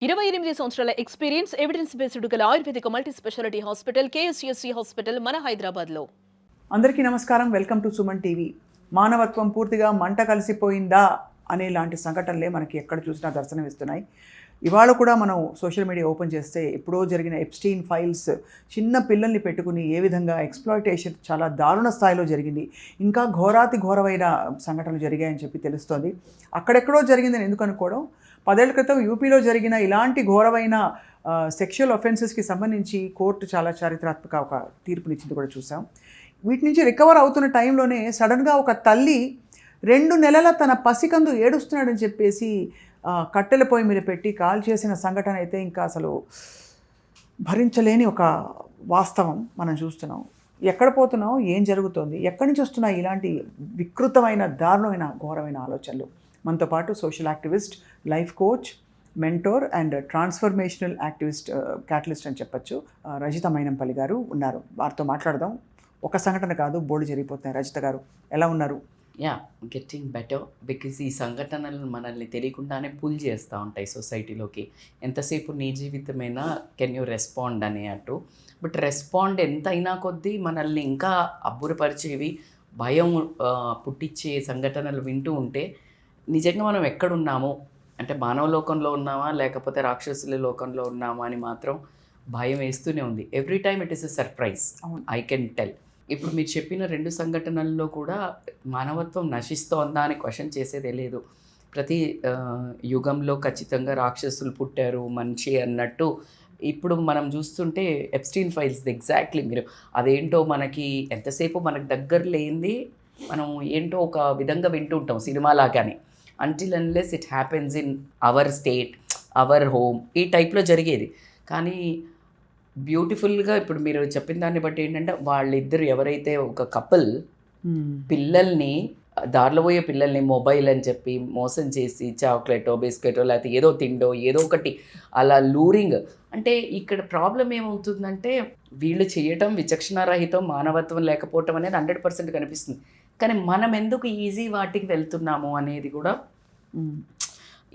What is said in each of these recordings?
28 సంవత్సరాల experience evidence based గల Ayurvedic multi speciality hospital KSUSC hospital మన హైదరాబాద్లో. అందరికీ నమస్కారం. Welcome to Suman TV. మానవత్వం పూర్తిగా మంట కలిసిపోయిందా అనే లాంటి సంఘటనలే మనకి ఎక్కడ చూసినా దర్శనమిస్తున్నాయి. ఇవాళ కూడా మనం సోషల్ మీడియా ఓపెన్ చేస్తే ఎప్పుడో జరిగిన ఎప్స్టీన్ ఫైల్స్, చిన్న పిల్లల్ని పెట్టుకుని ఏ విధంగా ఎక్స్‌ప్లాయిటేషన్ చాలా దారుణ స్థాయిలో జరిగింది. ఇంకా ఘోరమైన సంఘటనలు జరిగాయని చెప్పి తెలుస్తోంది. అక్కడెక్కడో జరిగిందని ఎందుకు అనుకోవడం, 10 ఏళ్ల క్రితం యూపీలో జరిగిన ఇలాంటి ఘోరమైన సెక్షువల్ అఫెన్సెస్కి సంబంధించి కోర్టు చాలా చారిత్రాత్మక ఒక తీర్పునిచ్చింది కూడా చూసాం. వీటి నుంచి రికవర్ అవుతున్న టైంలోనే సడన్గా ఒక తల్లి 2 నెలల తన పసికందు ఏడుస్తున్నాడని చెప్పేసి కట్టెల పొయ్యి మీద పెట్టి కాల్ చేసిన సంఘటన అయితే ఇంకా అసలు భరించలేని ఒక వాస్తవం మనం చూస్తున్నాం. ఎక్కడ పోతున్నాం, ఏం జరుగుతోంది, ఎక్కడి నుంచి వస్తున్నాయి ఇలాంటి వికృతమైన దారుణమైన ఘోరమైన ఆలోచనలు. మనతో పాటు social activist, life coach, mentor and transformational activist, catalyst అని చెప్పచ్చు, రజిత మైనంపల్లి గారు ఉన్నారు. వారితో మాట్లాడదాం. ఒక సంఘటన కాదు, బోర్డు జరిగిపోతున్నాయి. రజిత గారు ఎలా ఉన్నారు? గెట్టింగ్ బెటర్ బికాజ్ ఈ సంఘటనలు మనల్ని తెలియకుండానే పుల్ చేస్తూ ఉంటాయి సొసైటీలోకి. ఎంతసేపు నీ జీవితమైనా కెన్ యూ రెస్పాండ్ అనేటట్టు. బట్ రెస్పాండ్ ఎంత అయినా కొద్దీ మనల్ని ఇంకా అబ్బురపరిచేవి, భయం పుట్టించే సంఘటనలు వింటూ ఉంటే నిజంగా మనం ఎక్కడున్నాము అంటే మానవ లోకంలో ఉన్నామా లేకపోతే రాక్షసుల లోకంలో ఉన్నామా అని మాత్రం భయం వేస్తూనే ఉంది. Every time it is a surprise, I can tell. ఇప్పుడు మీరు చెప్పిన 2 సంఘటనల్లో కూడా మానవత్వం నశిస్తోందా అని క్వశ్చన్ చేసేదే లేదు. ప్రతి యుగంలో ఖచ్చితంగా రాక్షసులు పుట్టారు, మంచి అన్నట్టు. ఇప్పుడు మనం చూస్తుంటే ఎప్స్టీన్ ఫైల్స్ ఎగ్జాక్ట్లీ మీరు అదేంటో మనకి ఎంతసేపు మనకు దగ్గర లేనిది మనం ఏంటో ఒక విధంగా వింటూ ఉంటాం సినిమాలాగానే. Until unless it happens in our state, our home, ఈ టైప్లో జరిగేది. కానీ బ్యూటిఫుల్గా ఇప్పుడు మీరు చెప్పిన దాన్ని బట్టి ఏంటంటే వాళ్ళిద్దరు ఎవరైతే ఒక కపుల్ పిల్లల్ని, దారిలో పోయే పిల్లల్ని మొబైల్ అని చెప్పి మోసం చేసి చాక్లెటో బిస్కెటో లేకపోతే ఏదో తిండో ఏదో ఒకటి అలా లూరింగ్. అంటే ఇక్కడ ప్రాబ్లం ఏమవుతుందంటే వీళ్ళు చేయటం విచక్షణారహితం, మానవత్వం లేకపోవటం అనేది 100% కనిపిస్తుంది. కానీ మనం ఎందుకు ఈజీ వాటికి వెళ్తున్నాము అనేది కూడా.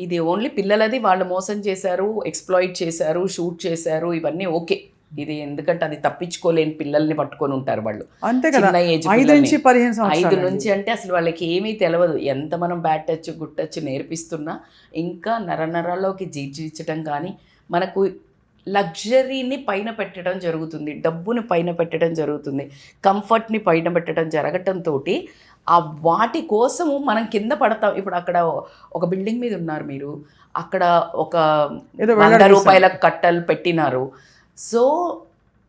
ఇది ఓన్లీ పిల్లలది, వాళ్ళు మోసం చేశారు, ఎక్స్‌ప్లాయిట్ చేశారు, షూట్ చేశారు, ఇవన్నీ ఓకే. ఇది ఎందుకంటే అది తప్పించుకోలేని పిల్లల్ని పట్టుకొని ఉంటారు వాళ్ళు. అంతే కదా, చిన్న ఏజ్ 5 నుంచి 15 5 నుంచి అంటే అసలు వాళ్ళకి ఏమీ తెలియదు. ఎంత మనం బ్యాడ్ టచ్ గుడ్ టచ్ నేర్పిస్తున్నా ఇంకా నరనరాల్లోకి జీర్జించడం కానీ, మనకు లగ్జరీని పైన పెట్టడం జరుగుతుంది, డబ్బుని పైన పెట్టడం జరుగుతుంది, కంఫర్ట్ని పైన పెట్టడం జరగటంతో ఆ వాటి కోసము మనం కింద పడతాం. ఇప్పుడు అక్కడ ఒక బిల్డింగ్ మీద ఉన్నారు మీరు, అక్కడ ఒక 100 రూపాయల కట్టలు పెట్టినారు. సో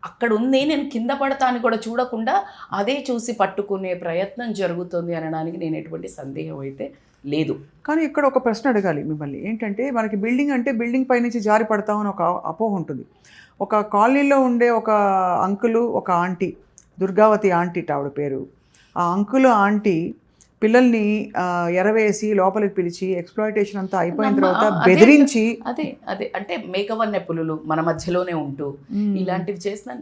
అక్కడ ఉంది, నేను కింద పడతా అని కూడా చూడకుండా అదే చూసి పట్టుకునే ప్రయత్నం జరుగుతుంది అనడానికి నేను ఎటువంటి సందేహం అయితే లేదు. కానీ ఇక్కడ ఒక ప్రశ్న అడగాలి మిమ్మల్ని. ఏంటంటే మనకి బిల్డింగ్ అంటే బిల్డింగ్ పైనుంచి జారి పడతామని ఒక అపోహ ఉంటుంది. ఒక కాలనీలో ఉండే ఒక అంకులు, ఒక ఆంటీ, దుర్గావతి ఆంటీ ఆవిడ పేరు. ఆ అంకులు ఆంటీ పిల్లల్ని ఎరవేసి లోపలికి పిలిచి ఎక్స్‌ప్లాయిటేషన్ అంతా అయిపోయిన తర్వాత బెదిరించి, అదే అంటే మేకవన్నె పులులు మన మధ్యలోనే ఉంటూ ఇలాంటివి చేసిన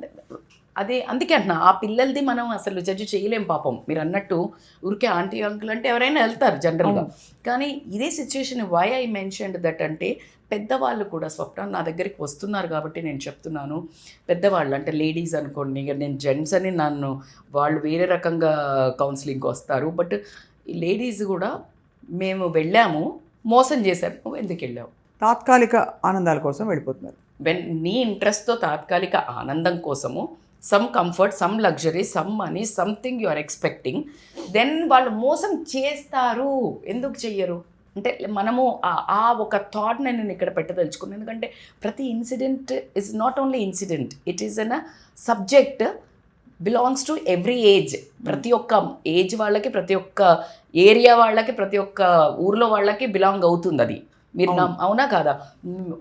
అదే. అందుకే అంటున్నా, ఆ పిల్లలది మనం అసలు జడ్జి చేయలేం పాపం. మీరు అన్నట్టు ఊరికే ఆంటీ అంకుల్ అంటే ఎవరైనా వెళ్తారు జనరల్గా. కానీ ఇదే situation why I mentioned that అంటే పెద్దవాళ్ళు కూడా స్వప్న నా దగ్గరికి వస్తున్నారు కాబట్టి నేను చెప్తున్నాను. పెద్దవాళ్ళు అంటే లేడీస్ అనుకోండి, ఇక నేను జెంట్స్ అని నన్ను వాళ్ళు వేరే రకంగా కౌన్సిలింగ్కి వస్తారు. బట్ ఈ లేడీస్ కూడా మేము వెళ్ళాము, మోసం చేశారు, నువ్వు ఎందుకు వెళ్ళావు, తాత్కాలిక ఆనందాల కోసం వెళ్ళిపోతున్నారు. నీ ఇంట్రెస్ట్తో తాత్కాలిక ఆనందం కోసము some comfort, some luxury, some money, something you are expecting, then వాళ్ళు మోసం చేస్తారు. ఎందుకు చెయ్యరు అంటే మనము ఆ ఒక థాట్ నేను ఇక్కడ పెట్టదలుచుకున్నాను. ఎందుకంటే ప్రతి incident is not only incident, it is an subject belongs to every age. ప్రతి ఒక్క ఏజ్ వాళ్ళకి, ప్రతి ఒక్క ఏరియా వాళ్ళకి, ప్రతి ఒక్క ఊర్లో వాళ్ళకి బిలాంగ్ అవుతుంది అది. మీరు అవునా కాదా?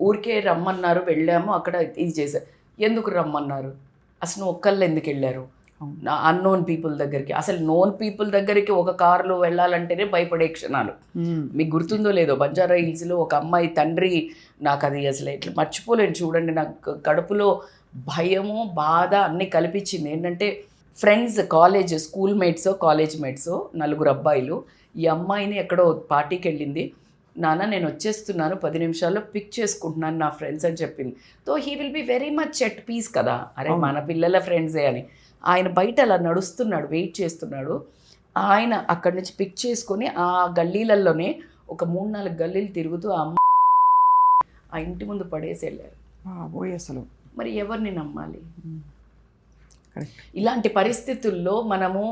ఊరికే రమ్మన్నారు, వెళ్ళాము, అక్కడ ఇది చేశారు. ఎందుకు రమ్మన్నారు? అసలు ఒక్కళ్ళు ఎందుకు వెళ్ళారు? అన్నోన్ పీపుల్ దగ్గరికి, అసలు నోన్ పీపుల్ దగ్గరికి ఒక కారులో వెళ్ళాలంటేనే భయపడే క్షణాలు. మీకు గుర్తుందో లేదో, బంజారా హిల్స్లో ఒక అమ్మాయి తండ్రి, నాకు అది అసలు ఎట్లా మర్చిపోలేను. చూడండి, నాకు కడుపులో భయము, బాధ అన్నీ కల్పించింది. ఏంటంటే ఫ్రెండ్స్, స్కూల్ మేట్సో కాలేజ్ మేట్సో 4 అబ్బాయిలు, ఈ అమ్మాయిని ఎక్కడో పార్టీకి వెళ్ళింది, నాన్న నేను వచ్చేస్తున్నాను 10 నిమిషాల్లో పిక్ చేసుకుంటున్నాను నా ఫ్రెండ్స్ అని చెప్పింది. So he will be very much at peace కదా, అరే మన పిల్లల ఫ్రెండ్సే అని. ఆయన బయట అలా నడుస్తున్నాడు, వెయిట్ చేస్తున్నాడు. ఆయన అక్కడి నుంచి పిక్ చేసుకొని ఆ గల్లీలలోనే ఒక 3-4 గల్లీలు తిరుగుతూ ఆ ఇంటి ముందు పడేసి వెళ్ళారు. అసలు మరి ఎవరిని నమ్మాలి? కరెక్ట్. ఇలాంటి పరిస్థితుల్లో మనము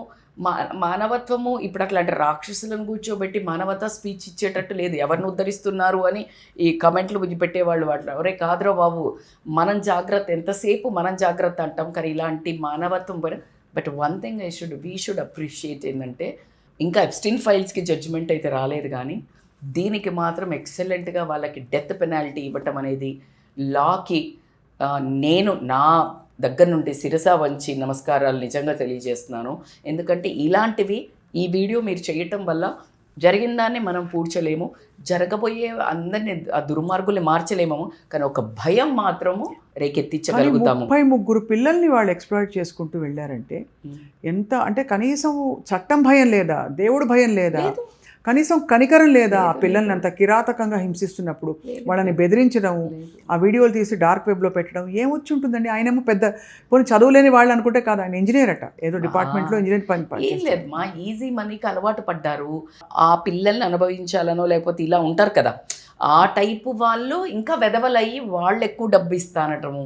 మానవత్వము ఇప్పుడు అట్లాంటి రాక్షసులను కూర్చోబెట్టి మానవతా స్పీచ్ ఇచ్చేటట్టు లేదు. ఎవరిని ఉద్ధరిస్తున్నారు అని ఈ కమెంట్లు పెట్టేవాళ్ళు వాటిలో, ఒరే కాదురా బాబు మనం జాగ్రత్త, ఎంతసేపు మనం జాగ్రత్త అంటాం, కానీ ఇలాంటి మానవత్వం but one thing we should appreciate ఏంటంటే, ఇంకా ఎప్స్టీన్ ఫైల్స్కి జడ్జిమెంట్ అయితే రాలేదు, కానీ దీనికి మాత్రం ఎక్సలెంట్గా వాళ్ళకి డెత్ పెనాల్టీ ఇవ్వటం అనేది లాకి నేను నా దగ్గర నుండి శిరస వంచి నమస్కారాలు నిజంగా తెలియజేస్తున్నాను. ఎందుకంటే ఇలాంటివి ఈ వీడియో మీరు చేయటం వల్ల జరిగిన దాన్ని మనం పూడ్చలేము, జరగబోయే అందరినీ ఆ దుర్మార్గుల్ని మార్చలేము, కానీ ఒక భయం మాత్రము రేకెత్తించగలుగుతాము. 33 పిల్లల్ని వాళ్ళు ఎక్స్ప్లాయిట్ చేసుకుంటూ వెళ్ళారంటే ఎంత అంటే, కనీసం చట్టం భయం లేదా, దేవుడు భయం లేదా, కనీసం కనికరం లేదా? ఆ పిల్లల్ని అంత కిరాతకంగా హింసిస్తున్నప్పుడు వాళ్ళని బెదిరించడం, ఆ వీడియోలు తీసి డార్క్ వెబ్లో పెట్టడం ఏమొచ్చి ఉంటుందండి? ఆయనేమో పెద్ద పోనీ చదువులేని వాళ్ళు అనుకుంటే కాదు, ఆయన ఇంజనీర్ అట, ఏదో డిపార్ట్మెంట్లో ఇంజనీర్ పని. ఏం లేదు మా ఈజీ మనీకి అలవాటు పడ్డారు. ఆ పిల్లల్ని అనుభవించాలనో లేకపోతే ఇలా ఉంటారు కదా, ఆ టైపు వాళ్ళు ఇంకా వెదవలయ్యి వాళ్ళు ఎక్కువ డబ్బు ఇస్తానటము.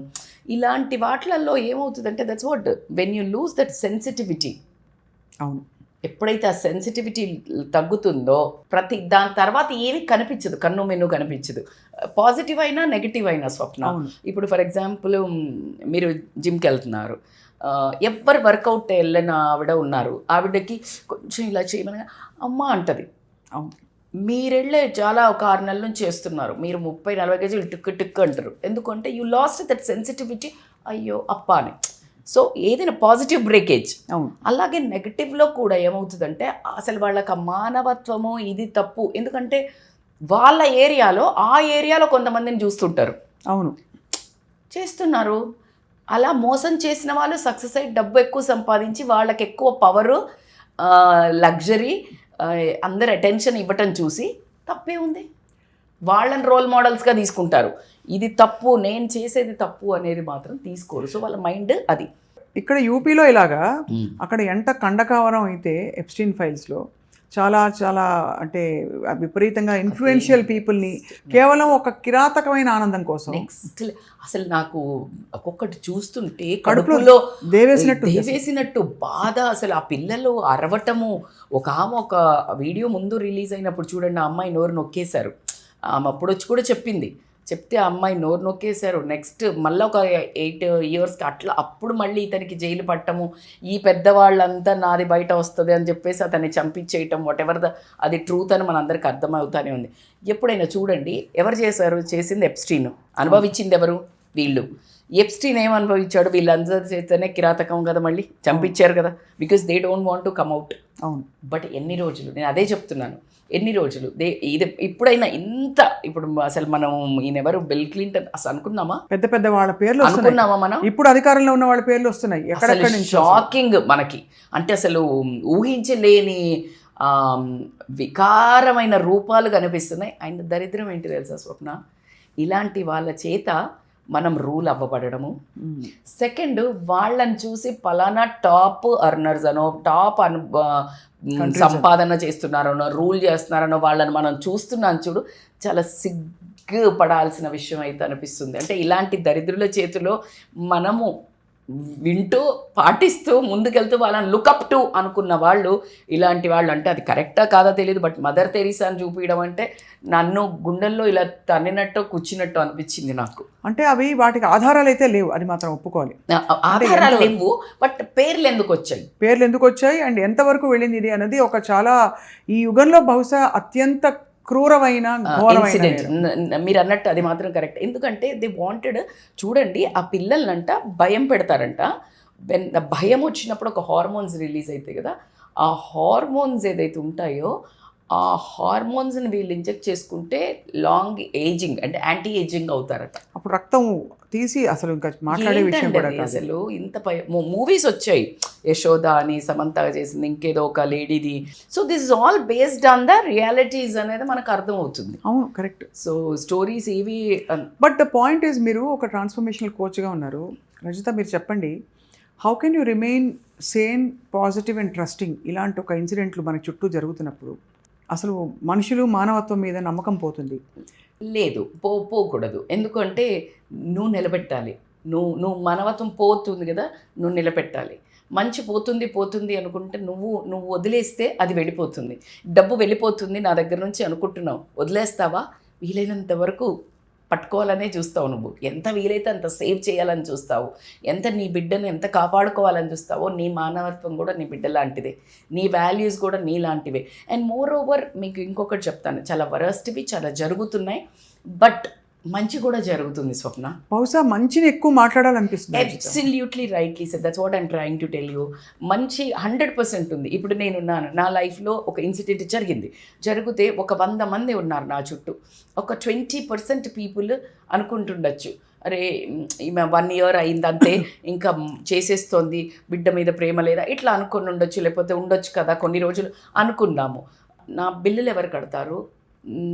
ఇలాంటి వాటిలలో ఏమవుతుందంటే, that's what when you lose that sensitivity. అవును, ఎప్పుడైతే ఆ సెన్సిటివిటీ తగ్గుతుందో దాని తర్వాత ఏమి కనిపించదు, కన్ను మెన్ను కనిపించదు, పాజిటివ్ అయినా నెగిటివ్ అయినా. స్వప్న ఇప్పుడు ఫర్ ఎగ్జాంపుల్ మీరు జిమ్కి వెళ్తున్నారు, ఎవరు వర్కౌట్ వెళ్ళిన ఆవిడ ఉన్నారు, ఆవిడకి కొంచెం ఇలా చేయమని అమ్మ అంటది. మీరెళ్ళే చాలా ఒక 6 నెలల నుంచి చేస్తున్నారు, మీరు 30-40 కేజీలు టిక్కు అంటారు. ఎందుకంటే యూ లాస్ట్ దట్ సెన్సిటివిటీ, అయ్యో అప్ప అని. సో ఏదైనా పాజిటివ్ బ్రేకేజ్. అలాగే నెగటివ్లో కూడా ఏమవుతుందంటే, అసలు వాళ్ళకి ఆ మానవత్వము ఇది తప్పు. ఎందుకంటే వాళ్ళ ఆ ఏరియాలో కొంతమందిని చూస్తుంటారు, అవును చేస్తున్నారు. అలా మోసం చేసిన వాళ్ళు సక్సెస్ అయ్యి డబ్బు ఎక్కువ సంపాదించి వాళ్ళకి ఎక్కువ పవరు, లగ్జరీ, అందరు అటెన్షన్ ఇవ్వటం చూసి తప్పే ఉంది, వాళ్ళని రోల్ మోడల్స్గా తీసుకుంటారు. ఇది తప్పు, నేను చేసేది తప్పు అనేది మాత్రం తీసుకోరు. సో వాళ్ళ మైండ్ అది. ఇక్కడ యూపీలో ఇలాగా, అక్కడ ఎంత కండకావరం అయితే ఎప్స్టీన్ ఫైల్స్లో చాలా చాలా అంటే విపరీతంగా ఇన్ఫ్లుయెన్షియల్ పీపుల్ని కేవలం ఒక కిరాతకమైన ఆనందం కోసం. నెక్స్ట్ అసలు నాకు ఒక్కొక్కటి చూస్తుంటే కడుపులో దేవేసినట్టు బాధ. అసలు ఆ పిల్లలు అరవటము. ఒక వీడియో ముందు రిలీజ్ అయినప్పుడు చూడండి, ఆ అమ్మాయి నోరు నొక్కేశారు. ఆమె అప్పుడు వచ్చి కూడా చెప్తే ఆ అమ్మాయి నోరు నొక్కేశారు. నెక్స్ట్ మళ్ళీ ఒక 8 ఇయర్స్కి అట్లా అప్పుడు మళ్ళీ ఇతనికి జైలు పట్టము, ఈ పెద్దవాళ్ళంతా నాది బయట వస్తుంది అని చెప్పేసి అతన్ని చంపించేయటం, వాటెవర్ అది ట్రూత్ అని మనందరికీ అర్థమవుతానే ఉంది. ఎప్పుడైనా చూడండి, ఎవరు చేసింది ఎప్స్టీన్, అనుభవించింది ఎవరు? వీళ్ళు. ఎప్స్టీన్ ఏం అనుభవించాడు? వీళ్ళందరి చేతనే కిరాతకం కదా, మళ్ళీ చంపించారు కదా, because they don't want to come out. అవును. బట్ ఎన్ని రోజులు, నేను అదే చెప్తున్నాను, ఎన్ని రోజులు ఇది ఇప్పుడైనా ఇంత ఇప్పుడు అసలు మనం ఈయనెవరు బిల్ క్లింటన్ అసలు అనుకున్నామా? పెద్ద వాళ్ళ పేర్లు అనుకున్నామా మనం? ఇప్పుడు అధికారంలో ఉన్న వాళ్ళ పేర్లు వస్తున్నాయి. షాకింగ్ మనకి. అంటే అసలు ఊహించలేని వికారమైన రూపాలు కనిపిస్తున్నాయి. అండ్ దరిద్రం ఏంటి తెలుసా స్వప్న, ఇలాంటి వాళ్ళ చేత మనం రూల్ అవ్వబడము. సెకండ్, వాళ్ళని చూసి పలానా టాప్ అర్నర్స్ అనో, టాప్ సంపాదన చేస్తున్నారనో, రూల్ చేస్తున్నారనో వాళ్ళని మనం చూస్తున్నాం చూడు, చాలా సిగ్గుపడాల్సిన విషయం అయితే అనిపిస్తుంది. అంటే ఇలాంటి దరిద్రుల చేతిలో మనము వింటూ పాటిస్తూ ముందుకెళ్తూ వాళ్ళని లుకప్ టు అనుకున్న వాళ్ళు ఇలాంటి వాళ్ళు. అంటే అది కరెక్టా కాదా తెలియదు, బట్ మదర్ తెరీసాని చూపించడం అంటే నన్ను గుండెల్లో ఇలా తన్నినట్టు కూర్చున్నట్టు అనిపించింది నాకు. అంటే అవి వాటికి ఆధారాలు అయితే లేవు, అది మాత్రం ఒప్పుకోవాలి. ఆధారాలు లేవు, బట్ పేర్లు ఎందుకు వచ్చాయి అండ్ ఎంతవరకు వెళ్ళింది ఇది అనేది ఒక చాలా ఈ యుగంలో బహుశా అత్యంత క్రూరమైన ఇన్సిడెంట్. మీరు అన్నట్టు అది మాత్రం కరెక్ట్. ఎందుకంటే దే వాంటెడ్, చూడండి ఆ పిల్లలనంట భయం పెడతారంట. భయం వచ్చినప్పుడు ఒక హార్మోన్స్ రిలీజ్ అవుతాయి కదా, ఆ హార్మోన్స్ ఏదైతే ఉంటాయో ఆ హార్మోన్స్ని వీళ్ళు ఇంజెక్ట్ చేసుకుంటే లాంగ్ ఏజింగ్ అంటే యాంటీ ఏజింగ్ అవుతారట. అప్పుడు రక్తం తీసి అసలు ఇంకా మాట్లాడే విషయం ఏంటండి కూడా అది కాదు. అసలు ఇంత మూవీస్ వచ్చాయి, యశోద అని సమంత చేసింది, ఇంకేదో ఒక లేడీది. So this is all based on the realities అనేది మనకు అర్థం అవుతుంది. అవును, కరెక్ట్. సో స్టోరీస్ ఏవి బట్ ద పాయింట్ ఈజ్, మీరు ఒక ట్రాన్స్ఫర్మేషనల్ కోచ్గా ఉన్నారు. రజిత, మీరు చెప్పండి, how can you remain sane, positive and trusting ఇలాంటి ఒక ఇన్సిడెంట్లు మన చుట్టూ జరుగుతున్నప్పుడు? అసలు మనుషులు మానవత్వం మీద నమ్మకం పోతుంది. లేదు, పోకూడదు. ఎందుకంటే నువ్వు నిలబెట్టాలి. నువ్వు మానవత్వం పోతుంది కదా, నువ్వు నిలబెట్టాలి. మంచి పోతుంది అనుకుంటే నువ్వు వదిలేస్తే అది వెళ్ళిపోతుంది. డబ్బు వెళ్ళిపోతుంది నా దగ్గర నుంచి అనుకుంటున్నావు, వదిలేస్తావా? వీలైనంత వరకు పట్టుకోవాలనే చూస్తావు. నువ్వు ఎంత వీలైతే అంత సేవ్ చేయాలని చూస్తావు. ఎంత నీ బిడ్డను ఎంత కాపాడుకోవాలని చూస్తావో, నీ మానవత్వం కూడా నీ బిడ్డ లాంటిదే, నీ వాల్యూస్ కూడా నీ లాంటివే. అండ్ మోర్ ఓవర్ మీకు ఇంకొకటి చెప్తాను, చాలా వరస్ట్వి చాలా జరుగుతున్నాయి, బట్ మంచి కూడా జరుగుతుంది స్వప్న. బహుశా మంచిని ఎక్కువ మాట్లాడాలనిపిస్తుంది. Absolutely rightly said, that's what I'm trying to tell you. మంచి 100% ఉంది. ఇప్పుడు నేనున్నాను, నా లైఫ్లో ఒక ఇన్సిడెంట్ జరిగితే ఒక 100 మంది ఉన్నారు నా చుట్టూ. ఒక 20% పీపుల్ అనుకుంటుండొచ్చు, అరే ఈమె 1 year అయిందంతే, ఇంకా చేసేస్తోంది, బిడ్డ మీద ప్రేమ లేదా, ఇట్లా అనుకుని ఉండొచ్చు, లేకపోతే ఉండొచ్చు కదా కొన్ని రోజులు అనుకున్నాము. నా బిల్లులు ఎవరు కడతారు,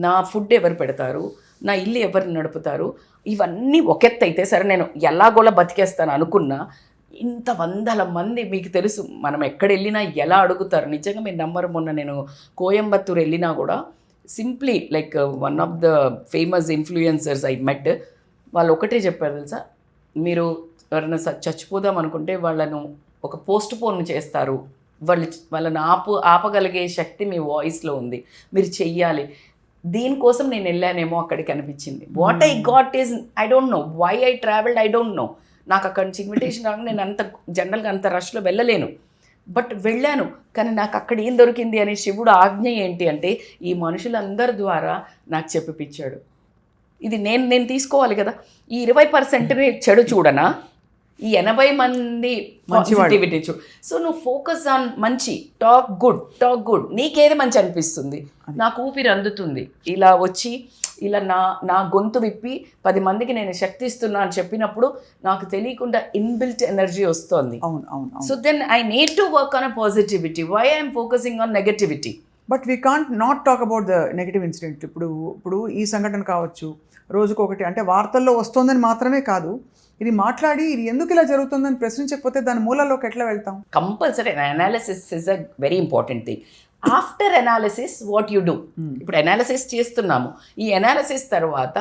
నా ఫుడ్ ఎవరు పెడతారు, నా ఇల్లు ఎవరు నడుపుతారు, ఇవన్నీ ఒకెత్తు అయితే సరే నేను ఎలాగోలా బతికేస్తాను అనుకున్నా, ఇంత 100 మంది మీకు తెలుసు మనం ఎక్కడ వెళ్ళినా ఎలా అడుగుతారు. నిజంగా మీరు నమ్మరు, మొన్న నేను కోయంబత్తూర్ వెళ్ళినా కూడా simply like one of the famous influencers I met, వాళ్ళు ఒకటే చెప్పారు తెలుసా, మీరు ఎవరైనా చచ్చిపోదాం అనుకుంటే వాళ్ళను ఒక పోస్ట్ పోన్ చేస్తారు, వాళ్ళని ఆపగలిగే శక్తి మీ వాయిస్లో ఉంది, మీరు చెయ్యాలి. దీనికోసం నేను వెళ్ళానేమో అక్కడికి అనిపించింది. What I got is I don't know, why I travelled I don't know. నాకు అక్కడి నుంచి ఇన్విటేషన్ రాగా నేను అంత జనరల్గా అంత రష్లో వెళ్ళలేను, బట్ వెళ్ళాను. కానీ నాకు అక్కడ ఏం దొరికింది అనే శివుడు ఆజ్ఞ ఏంటి అంటే, ఈ మనుషులందరి ద్వారా నాకు చెప్పిపించాడు. ఇది నేను తీసుకోవాలి కదా. ఈ 20%ని చెడు చూడనా, ఈ 80 మంది పాజిటివిటీ చూ. సో నువ్వు ఫోకస్ ఆన్ మంచి, టాక్ గుడ్. నీకేది మంచి అనిపిస్తుంది, నాకు ఊపిరి అందుతుంది, ఇలా వచ్చి ఇలా నా గొంతు విప్పి 10 మందికి నేను శక్తి ఇస్తున్నా అని చెప్పినప్పుడు నాకు తెలియకుండా ఇన్బిల్ట్ ఎనర్జీ వస్తుంది. So then I need to work on a positivity. Why I'm focusing on negativity? But we can't not talk about the negative incident. ఇప్పుడు ఈ సంఘటన కావచ్చు, రోజుకొకటి అంటే వార్తల్లో వస్తుందని మాత్రమే కాదు, ఇది మాట్లాడి ఇది ఎందుకు ఇలా జరుగుతుందని ప్రశ్నించకపోతే దాని మూలాల్లోకి ఎట్లా వెళ్తాం? Compulsory analysis is a very important thing. After analysis what you do. ఇప్పుడు అనాలిసిస్ చేస్తున్నాము, ఈ అనాలిసిస్ తర్వాత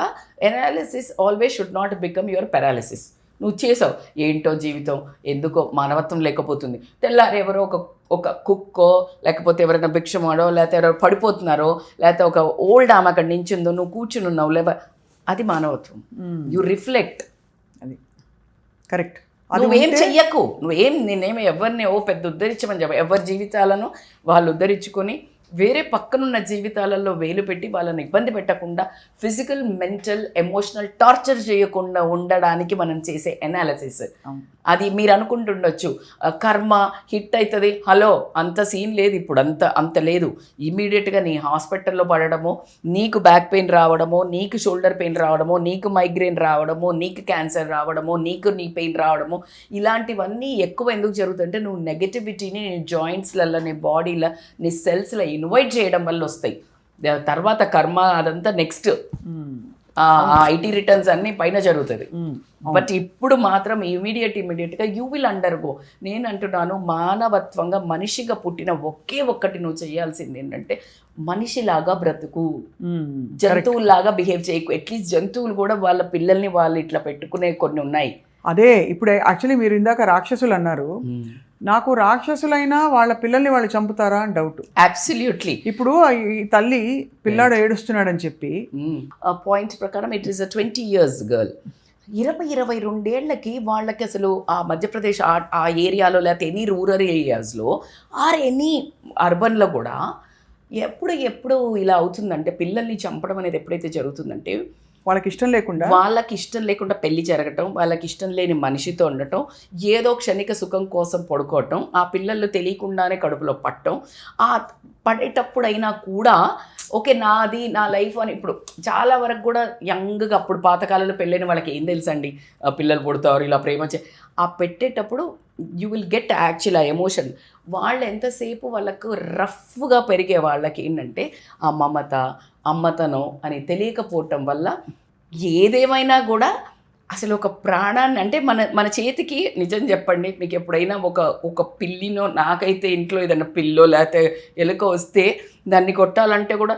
analysis always should not become your paralysis. నువ్వు చేసావు, ఏంటో జీవితం, ఎందుకో మానవత్వం లేకపోతుంది, తెల్లారి ఎవరో ఒక కుక్కో, లేకపోతే ఎవరైనా భిక్షమాడో, లేకపోతే ఎవరో పడిపోతున్నారో, లేకపోతే ఒక ఓల్డ్ ఆమె అక్కడ నించుందో, నువ్వు కూర్చుని ఉన్నావు, అది మానవత్వం. You reflect. అది కరెక్ట్. నువ్వేం చెయ్యకు, నేనేమి ఎవరిని పెద్ద ఉద్ధరించమని చెప్ప, ఎవరి జీవితాలను వాళ్ళు ఉద్ధరించుకొని వేరే పక్కనున్న జీవితాలలో వేలు పెట్టి వాళ్ళని ఇబ్బంది పెట్టకుండా, ఫిజికల్, మెంటల్, ఎమోషనల్ టార్చర్ చేయకుండా ఉండడానికి మనం చేసే అనాలిసిస్. అది మీరు అనుకుంటుండొచ్చు కర్మ హిట్ అవుతుంది, హలో అంత సీన్ లేదు, ఇప్పుడు అంత లేదు. ఇమీడియట్గా నీ హాస్పిటల్లో పడడమో, నీకు బ్యాక్ పెయిన్ రావడమో, నీకు షోల్డర్ పెయిన్ రావడమో, నీకు మైగ్రేన్ రావడమో, నీకు క్యాన్సర్ రావడమో, నీకు నీ పెయిన్ రావడమో, ఇలాంటివన్నీ ఎక్కువ ఎందుకు జరుగుతుందంటే నువ్వు నెగటివిటీని నీ జాయింట్స్లలో, నీ బాడీలో, నీ సెల్స్లో ఇన్వైట్ చేయడం వల్ల వస్తాయి. తర్వాత కర్మ అదంతా నెక్స్ట్, ఐటీ రిటర్న్స్ అన్నీ పైన జరుగుతుంది. బట్ ఇప్పుడు మాత్రం ఇమీడియట్గా యూ విల్ అండర్గో. నేను అంటున్నాను, మానవత్వంగా మనిషిగా పుట్టిన ఒక్కటి నువ్వు చేయాల్సింది ఏంటంటే, మనిషిలాగా బ్రతుకు, జంతువులాగా బిహేవ్ చేయకు. అట్లీస్ట్ జంతువులు కూడా వాళ్ళ పిల్లల్ని వాళ్ళు ఇట్లా పెట్టుకునే కొన్ని ఉన్నాయి. అదే ఇప్పుడు యాక్చువల్లీ మీరు ఇందాక రాక్షసులు అన్నారు, నాకు రాక్షసులైనా వాళ్ళ పిల్లల్ని వాళ్ళు చంపుతారా అని డౌట్. అబ్సల్యూట్లీ. ఇప్పుడు ఈ తల్లి పిల్లాడు ఏడుస్తున్నాడని చెప్పి పాయింట్స్ ప్రకారం it is a 20 years girl. 22 ఏళ్ళకి వాళ్ళకి అసలు ఆ మధ్యప్రదేశ్ ఆ ఏరియాలో, లేకపోతే ఎనీ రూరల్ ఏరియాస్లో ఆర్ ఎనీ అర్బన్లో కూడా ఎప్పుడు ఇలా అవుతుందంటే, పిల్లల్ని చంపడం అనేది ఎప్పుడైతే జరుగుతుందంటే, వాళ్ళకి ఇష్టం లేకుండా వాళ్ళకి ఇష్టం లేకుండా పెళ్లి జరగటం, వాళ్ళకి ఇష్టం లేని మనిషితో ఉండటం, ఏదో క్షణిక సుఖం కోసం పడుకోవటం, ఆ పిల్లలు తెలియకుండానే కడుపులో పట్టడం, ఆ పడేటప్పుడైనా కూడా ఓకే నాది నా లైఫ్ అని. ఇప్పుడు చాలా వరకు కూడా యంగ్గా అప్పుడు పాతకాలంలో పెళ్ళైన వాళ్ళకి ఏం తెలుసండి, పిల్లలు పుడతారు ఇలా ప్రేమ ఆ పెట్టేటప్పుడు యూ విల్ గెట్ యాక్చువల్ ఆ ఎమోషన్. వాళ్ళు ఎంతసేపు వాళ్ళకు రఫ్గా పెరిగే వాళ్ళకి ఏంటంటే ఆ మమత అమ్మతనం అని తెలియకపోవటం వల్ల ఏదేమైనా కూడా అసలు ఒక ప్రాణాన్ని అంటే మన చేతికి నిజం చెప్పండి, మీకు ఎప్పుడైనా ఒక పిల్లినో, నాకైతే ఇంట్లో ఏదైనా పిల్లో లేకపోతే ఎలుక వస్తే దాన్ని కొట్టాలంటే కూడా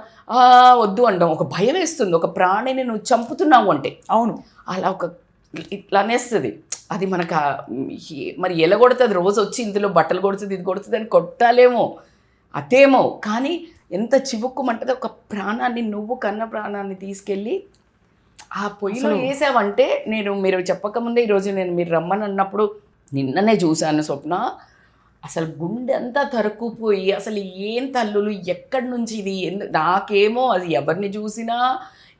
వద్దు అంటాం, ఒక భయం వేస్తుంది. ఒక ప్రాణిని నువ్వు చంపుతున్నావు అంటే అవును అలా ఇట్లా అనేస్తుంది. అది మనకు మరి ఎలా కొడుతుంది, రోజు వచ్చి ఇందులో బట్టలు కొడుతుంది ఇది కొడుతుంది అని కొట్టాలేమో అదేమో, కానీ ఎంత చివుక్కుమంటది. ఒక ప్రాణాన్ని, నువ్వు కన్న ప్రాణాన్ని తీసుకెళ్ళి ఆ పొయ్యిలో వేసావంటే, మీరు చెప్పకముందే ఈరోజు మీరు రమ్మని అన్నప్పుడు నిన్ననే చూశాను స్వప్న, అసలు గుండె అంతా తరుక్కుపోయి అసలు ఏం తల్లులు ఎక్కడి నుంచి ఇది నాకేమో అది ఎవరిని చూసినా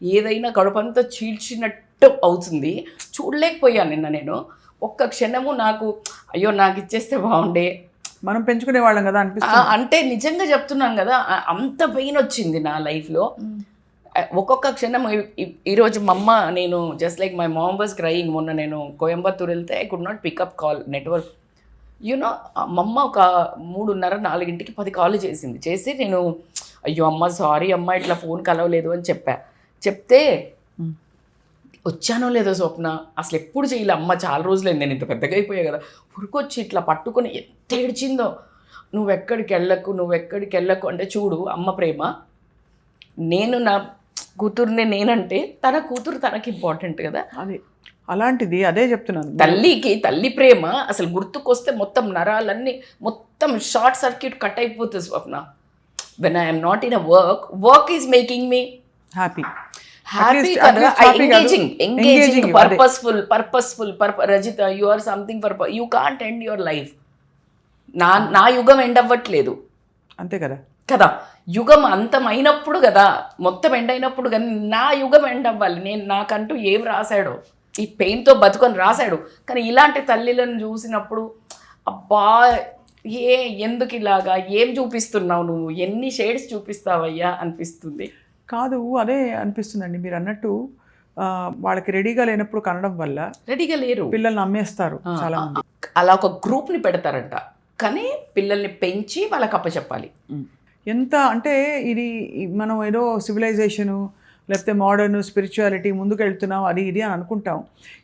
ఏదైనా కడుపంతా చీల్చినట్టు అవుతుంది. చూడలేకపోయాను నిన్న నేను. ఒక్క క్షణము నాకు అయ్యో నాకు ఇచ్చేస్తే బాగుండే, మనం పెంచుకునే వాళ్ళం కదా అనిపిస్తుంది. అంటే నిజంగా చెప్తున్నాను కదా, అంత పెయిన్ వచ్చింది నా లైఫ్లో. ఒక్కొక్క క్షణం ఈరోజు మా అమ్మ, నేను just like my mom was crying. మొన్న నేను కోయంబత్తూర్ వెళ్తే I could not pickup call network. You know మా అమ్మ ఒక 3:30-4 10 కాల్ చేసి నేను అయ్యో అమ్మ సారీ అమ్మ ఇట్లా ఫోన్ కలవలేదు అని చెప్తే వచ్చానో లేదో స్వప్న, అసలు ఎప్పుడు చేయలే అమ్మ, చాలా రోజులైంది నేను ఇంత పెద్దగా అయిపోయా కదా, ఉరికొచ్చి ఇట్లా పట్టుకొని ఎంత ఏడ్చిందో, నువ్వెక్కడికి వెళ్ళకు అంటే చూడు అమ్మ ప్రేమ. నేను నా కూతుర్ని నేనంటే తన కూతురు తనకి ఇంపార్టెంట్ కదా, అది అలాంటిది అదే చెప్తున్నాను. తల్లి ప్రేమ అసలు గుర్తుకొస్తే మొత్తం నరాలన్నీ మొత్తం షార్ట్ సర్క్యూట్ కట్ అయిపోతుంది Swapna. When I'm not in a work is making me happy కదా, engaging, purposeful. Rajitha, you are something you can't end your life. నా యుగం ఎండ్ అవ్వట్లేదు అంతే కదా, యుగం అంతమైనప్పుడు కదా, మొత్తం ఎండ్ అయినప్పుడు కానీ నా యుగం ఎండ్ అవ్వాలి. నాకంటూ ఏం రాశాడో, ఈ పెయిన్తో బతుకొని రాశాడు. కానీ ఇలాంటి తల్లిలను చూసినప్పుడు అబ్బా ఎందుకు ఇలాగా, ఏం చూపిస్తున్నావు నువ్వు, ఎన్ని షేడ్స్ చూపిస్తావయ్యా అనిపిస్తుంది. కాదు అదే అనిపిస్తుందండి మీరు అన్నట్టు. వాళ్ళకి రెడీగా లేనప్పుడు కనడం వల్ల రెడీగా లేరు, పిల్లల్ని అమ్మేస్తారు చాలా మంది. అలా ఒక గ్రూప్ని పెడతారంట, కానీ పిల్లల్ని పెంచి వాళ్ళకి అప్పచెప్పాలి. ఎంత అంటే ఇది మనం ఏదో సివిలైజేషను లేకపోతే మోడర్న్ స్పిరిచువాలిటీ ముందుకు వెళ్తున్నాం అది ఇది అని అనుకుంటాం.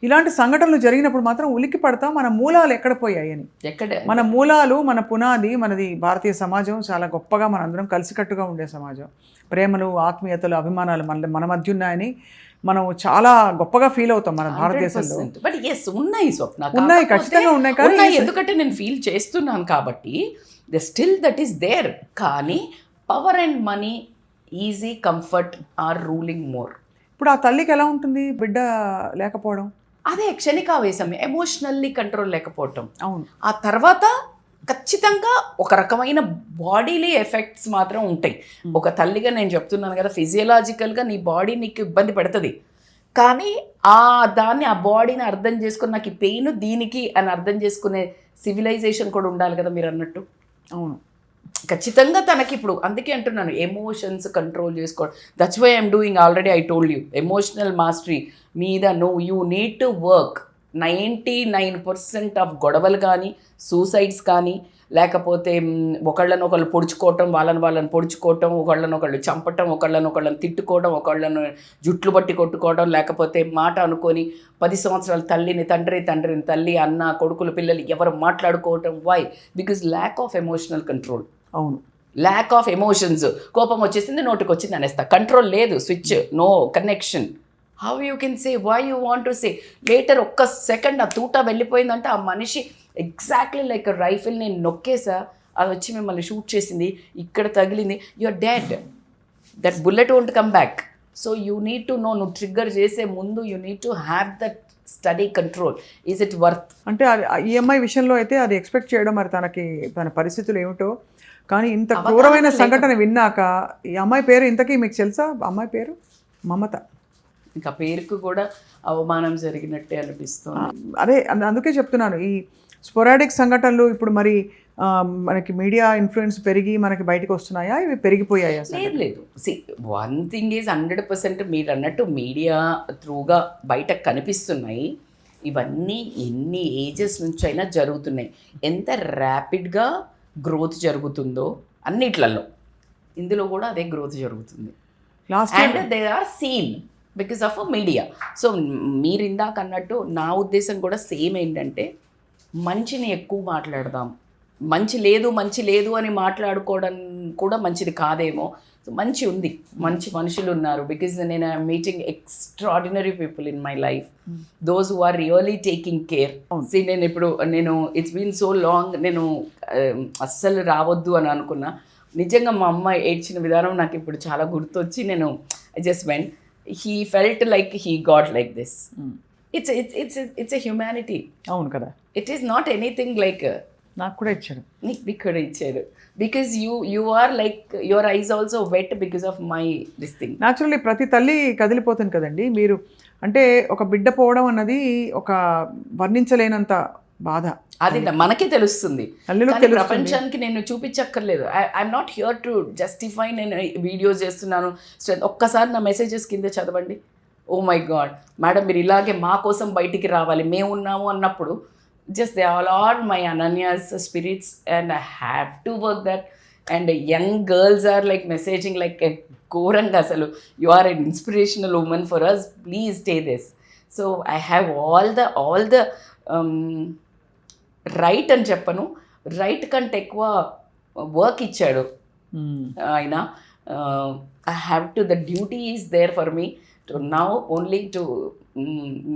ఇలాంటి సంఘటనలు జరిగినప్పుడు మాత్రం ఉలిక్కి పడతాం, మన మూలాలు ఎక్కడ పోయాయి అని. మన మూలాలు, మన పునాది, మనది భారతీయ సమాజం చాలా గొప్పగా మనందరం కలిసికట్టుగా ఉండే సమాజం. ప్రేమలు, ఆత్మీయతలు, అభిమానాలు మన మధ్య ఉన్నాయని మనం చాలా గొప్పగా ఫీల్ అవుతాం మన భారతదేశంలో. బట్ ఎస్ ఉన్నాయి స్వప్న, ఉన్నాయి, ఖచ్చితంగా ఉన్నాయి. కానీ ఎందుకంటే నేను ఫీల్ చేస్తున్నాను కాబట్టి స్టిల్ దట్ ఈస్ దేర్. కానీ power and money, easy comfort are ruling more. ఇప్పుడు ఆ తల్లికి ఎలా ఉంటుంది బిడ్డ లేకపోవడం? అదే క్షణికావేశం, ఎమోషనల్లీ కంట్రోల్ లేకపోవటం. అవును. ఆ తర్వాత ఖచ్చితంగా ఒక రకమైన బాడీలీ ఎఫెక్ట్స్ మాత్రం ఉంటాయి. ఒక తల్లిగా నేను చెప్తున్నాను కదా, ఫిజియలాజికల్గా నీ బాడీ నీకు ఇబ్బంది పెడుతుంది, కానీ ఆ బాడీని అర్థం చేసుకుని నాకు ఈ పెయిన్ దీనికి అని అర్థం చేసుకునే సివిలైజేషన్ కూడా ఉండాలి కదా మీరు అన్నట్టు. అవును, ఖచ్చితంగా తనకి ఇప్పుడు అందుకే అంటున్నాను ఎమోషన్స్ కంట్రోల్ చేసుకోవడం. That's why I'm doing, already I told you, emotional mastery మీద you need to work. 99% of గొడవలు కానీ, సూసైడ్స్ కానీ, లేకపోతే ఒకళ్ళనొకళ్ళు పొడుచుకోవటం, వాళ్ళని పొడుచుకోవటం, ఒకళ్ళనొకళ్ళు చంపటం, ఒకళ్ళనొకళ్ళని తిట్టుకోవడం, ఒకళ్ళను జుట్లు పట్టి కొట్టుకోవడం, లేకపోతే మాట అనుకొని 10 సంవత్సరాల తండ్రిని తల్లి, అన్న, కొడుకులు, పిల్లలు ఎవరు మాట్లాడుకోవటం. Why? Because lack of emotional control. అవును, ల్యాక్ ఆఫ్ ఎమోషన్స్. కోపం వచ్చేసింది, నోటికి వచ్చింది అనేస్తా, కంట్రోల్ లేదు, switch, no connection. How you can say why you want to say later? ఒక్క సెకండ్ ఆ తూట వెళ్ళిపోయిందంటే ఆ మనిషి ఎగ్జాక్ట్లీ లైక్ రైఫిల్ నేను నొక్కేసా, అది వచ్చి మిమ్మల్ని షూట్ చేసింది, ఇక్కడ తగిలింది, you are dead. That bullet won't come back. So you need to know, నువ్వు ట్రిగ్గర్ చేసే ముందు you need to have that study control. Is it worth? అంటే అది ఈఎంఐ విషయంలో అయితే అది ఎక్స్పెక్ట్ చేయడం, మరి తన పరిస్థితులు ఏమిటో. కానీ ఇంత క్రూరమైన సంఘటన విన్నాక ఈ అమ్మాయి పేరు ఇంతకీ మీకు తెలుసా? అమ్మాయి పేరు మమత. ఇంకా పేరుకు కూడా అవమానం జరిగినట్టే అనిపిస్తుంది. అదే అందుకే చెప్తున్నాను, ఈ స్పొరాడిక్ సంఘటనలు ఇప్పుడు మరి మనకి మీడియా ఇన్ఫ్లుయెన్స్ పెరిగి మనకి బయటకు వస్తున్నాయా, ఇవి పెరిగిపోయాయా? లేదు లేదు, వన్ థింగ్ ఈజ్ 100% మీరు అన్నట్టు మీడియా త్రూగా బయటకు కనిపిస్తున్నాయి. ఇవన్నీ ఎన్ని ఏజెస్ నుంచి అయినా జరుగుతున్నాయి. ఎంత ర్యాపిడ్గా గ్రోత్ జరుగుతుందో అన్నిట్లలో ఇందులో కూడా అదే గ్రోత్ జరుగుతుంది. And they are seen because of media. So మీరు ఇందాక అన్నట్టు నా ఉద్దేశం కూడా సేమ్ ఏంటంటే, మంచిని ఎక్కువ మాట్లాడదాం. మంచి లేదు అని మాట్లాడుకోవడం కూడా మంచిది కాదేమో. సో మంచి ఉంది, మంచి మనుషులు ఉన్నారు. బికాజ్ నేను meeting extraordinary people in my life, those who are really taking care. నేను ఇట్స్ బీన్ సో లాంగ్, నేను అస్సలు రావద్దు అని అనుకున్నా. నిజంగా మా అమ్మ ఏడ్చిన విధానం నాకు ఇప్పుడు చాలా గుర్తొచ్చి నేను I just went. He felt like he got like this. It's a humanity. అవును కదా. It is not anything like. నాకు కూడా ఇచ్చారు, నీకు కూడా ఇచ్చారు. Because you are like your eyes also wet because of my this thing. Naturally ప్రతి తల్లి కదిలిపోతుంది కదండి. మీరు అంటే ఒక బిడ్డ పోవడం అన్నది ఒక వర్ణించలేనంత బాధ. అది మనకే తెలుస్తుంది, ప్రపంచానికి నేను చూపించక్కర్లేదు. I'm not here to justify. నేను వీడియోస్ చేస్తున్నాను, ఒక్కసారి నా మెసేజెస్ కింద చదవండి. ఓ మై గాడ్ మేడం, మీరు ఇలాగే మా కోసం బయటికి రావాలి, మేము ఉన్నాము అన్నప్పుడు just they all are my Ananya's spirits and I have to work that. And young girls are like messaging like ghoranga asalu, you are an inspirational woman for us, please stay this. So I have all the right అని చెప్పను, right కంటే ఎక్కువ work ఇచ్చాడు ఆయన. I have to, the duty is there for me to now only to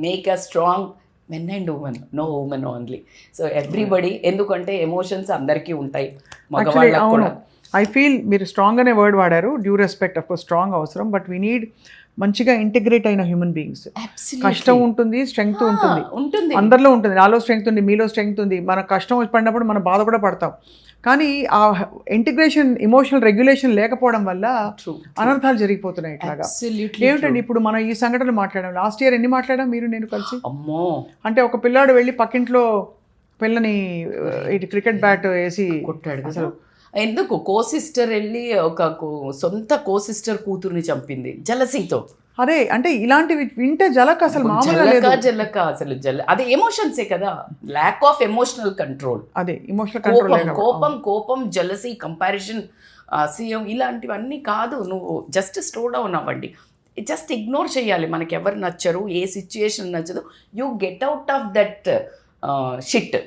make a strong men and women, no women only. So everybody, ఎందుకంటే emotions అందరికీ ఉంటాయి, మగవాళ్ళకి కూడా. ఐ ఫీల్ మీరు స్ట్రాంగ్ అనే వర్డ్ వాడారు. Due respect, of course strong అవసరం, but we need మంచిగా ఇంటిగ్రేట్ అయిన హ్యూమన్ బీయింగ్స్. కష్టం ఉంటుంది, స్ట్రెంగ్త్ ఉంటుంది, అందరిలో ఉంటుంది. నాలో స్ట్రెంగ్త్ ఉంది, మీలో స్ట్రెంగ్త్ ఉంది. మన కష్టం పడినప్పుడు మనం బాధ కూడా పడతాం. కానీ ఆ ఇంటిగ్రేషన్, ఎమోషనల్ రెగ్యులేషన్ లేకపోవడం వల్ల అనర్థాలు జరిగిపోతున్నాయి. ఇట్లాగా ఏమిటండి ఇప్పుడు మనం ఈ సంఘటనలు మాట్లాడాం. లాస్ట్ ఇయర్ ఎన్ని మాట్లాడాం మీరు నేను కలిసి? అమ్మో, అంటే ఒక పిల్లాడు వెళ్ళి పక్కింట్లో పిల్లని ఇటు క్రికెట్ బ్యాట్ వేసి కొట్టాడు అసలు. ఎందుకు కో సిస్టర్ వెళ్ళి ఒక సొంత కో సిస్టర్ కూతుర్ని చంపింది జలసీతో. అదే అంటే ఇలాంటివి వింటే జలక అసలు జలక అసలు అదే ఎమోషన్సే కదా. Lakh of emotional control. అదే ఎమోషనల్ కంట్రోల్, కోపం, జలసీ, కంపారిజన్, అసహ్యం, ఇలాంటివన్నీ కాదు. నువ్వు జస్ట్ స్లో డౌన్ అవ్వండి, జస్ట్ ఇగ్నోర్ చేయాలి. మనకి ఎవరు నచ్చరు, ఏ సిచ్యుయేషన్ నచ్చదు, you get out of that shit.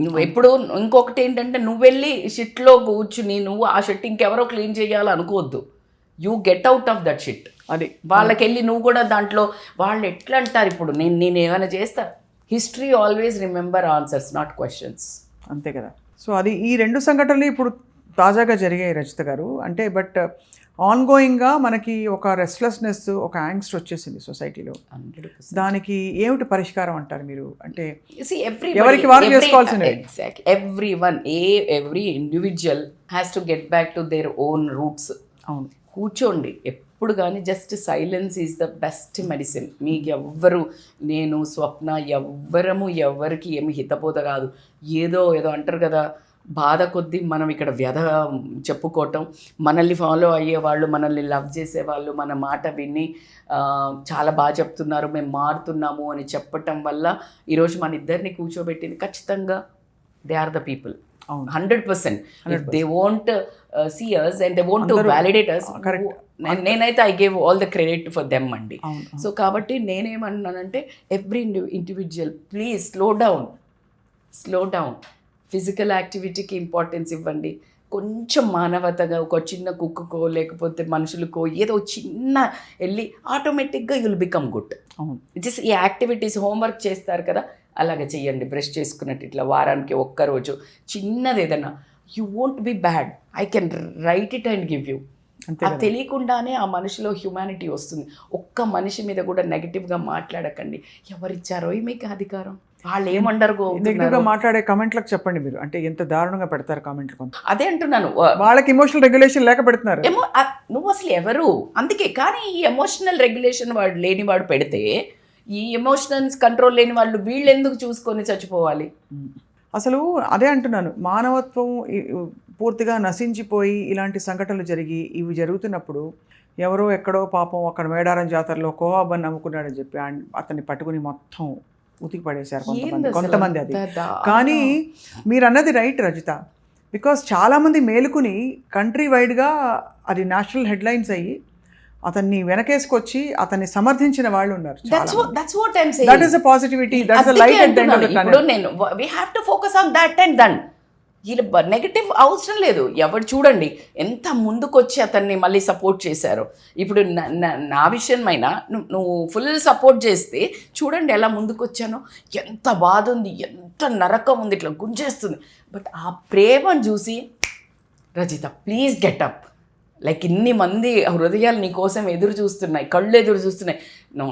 నువ్వు ఎప్పుడు ఇంకొకటి ఏంటంటే, నువ్వు వెళ్ళి షిట్లో కూర్చుని నువ్వు ఆ షిట్ ఇంకెవరో క్లీన్ చేయాలి అనుకోవద్దు. You get out of that shit. అది వాళ్ళకి వెళ్ళి నువ్వు కూడా దాంట్లో వాళ్ళు ఎట్లా అంటారు. ఇప్పుడు నేను ఏమైనా చేస్తా, history always remember answers, not questions. అంతే కదా. సో అది ఈ రెండు సంఘటనలు ఇప్పుడు తాజాగా జరిగాయి రచిత గారు. అంటే బట్ ఆన్గోయింగ్గా మనకి ఒక రెస్ట్లెస్నెస్, ఒక యాంగ్స్ట్ వచ్చేసింది సొసైటీలో. దానికి ఏమిటి పరిష్కారం అంటారు మీరు? అంటే ఎవరికి వారు చేసుకోవాల్సింది. Every individual has to get back to their own roots. అవును, కూర్చోండి ఎప్పుడు కానీ. Just silence is the best medicine. మీకు ఎవ్వరు, నేను స్వప్న ఎవ్వరము ఎవరికి ఏమి హితబోధ కాదు. ఏదో అంటారు కదా, బాధ కొద్దీ మనం ఇక్కడ వ్యధ చెప్పుకోవటం. మనల్ని ఫాలో అయ్యేవాళ్ళు, మనల్ని లవ్ చేసేవాళ్ళు మన మాట విని చాలా బాగా చెప్తున్నారు, మేము మారుతున్నాము అని చెప్పటం వల్ల ఈరోజు మన ఇద్దరిని కూర్చోబెట్టింది ఖచ్చితంగా they are the people. 100%. If they won't see us and they want to validate us, నేనైతే I gave all the credit for them అండి. సో కాబట్టి నేనేమన్నానంటే, every individual please slow down. Physical యాక్టివిటీకి ఇంపార్టెన్స్ ఇవ్వండి. కొంచెం మానవతగా ఒక చిన్న కుక్కకో లేకపోతే మనుషులకో ఏదో చిన్న వెళ్ళి ఆటోమేటిక్గా యుల్ బికమ్ గుడ్. జస్ట్ ఈ యాక్టివిటీస్, హోంవర్క్ చేస్తారు కదా, అలాగే చెయ్యండి. బ్రష్ చేసుకున్నట్టు ఇట్లా వారానికి ఒక్కరోజు చిన్నది ఏదైనా, you won't be bad, I can write it and give you. అది తెలియకుండానే ఆ మనిషిలో హ్యుమానిటీ వస్తుంది. ఒక్క మనిషి మీద కూడా నెగిటివ్గా మాట్లాడకండి. ఎవరిచ్చారో మీకు అధికారం? వాళ్ళు ఏమండరు నెగిటివ్గా మాట్లాడే కమెంట్లకు చెప్పండి మీరు, అంటే ఎంత దారుణంగా పెడతారు కామెంట్లు కొంత. అదే అంటున్నాను. వాళ్ళకి ఎమోషనల్ రెగ్యులేషన్ లేక పెడుతున్నారు. నువ్వు అసలు ఎవరు అందుకే. కానీ ఈ ఎమోషనల్ రెగ్యులేషన్ వాడు లేని వాడు పెడితే, ఈ ఎమోషనల్స్ కంట్రోల్ లేని వాళ్ళు వీళ్ళు ఎందుకు చూసుకొని చచ్చిపోవాలి? అసలు అదే అంటున్నాను, మానవత్వం పూర్తిగా నశించిపోయి ఇలాంటి సంఘటనలు జరిగి ఇవి జరుగుతున్నప్పుడు ఎవరో ఎక్కడో పాపం అక్కడ మేడారం జాతరలో కోవాబన్ నమ్ముకున్నాడని చెప్పి అతన్ని పట్టుకుని మొత్తం ఉతికి పడేశారు కొంతమంది అది. కానీ మీరు అన్నది రైట్ రజిత, బికాస్ చాలామంది మేలుకుని కంట్రీ వైడ్గా అది నేషనల్ హెడ్లైన్స్ అయ్యి అతన్ని వెనకేసుకొచ్చి అతన్ని సమర్థించిన వాళ్ళు ఉన్నారు. That is a positivity, that's a light at the end of the tunnel. నేను we have to focus on that and then. వీళ్ళ నెగటివ్ అవసరం లేదు. ఎవరు చూడండి ఎంత ముందుకొచ్చి అతన్ని మళ్ళీ సపోర్ట్ చేశారు. ఇప్పుడు నా విషయమైనా నువ్వు ఫుల్ సపోర్ట్ చేస్తే చూడండి ఎలా ముందుకొచ్చానో, ఎంత బాధ ఉంది, ఎంత నరకం ఉంది, ఇట్లా గుంజేస్తుంది. బట్ ఆ ప్రేమను చూసి Rajitha please get up, like ఇన్ని మంది హృదయాలు నీ కోసం ఎదురు చూస్తున్నాయి, కళ్ళు ఎదురు చూస్తున్నాయి. No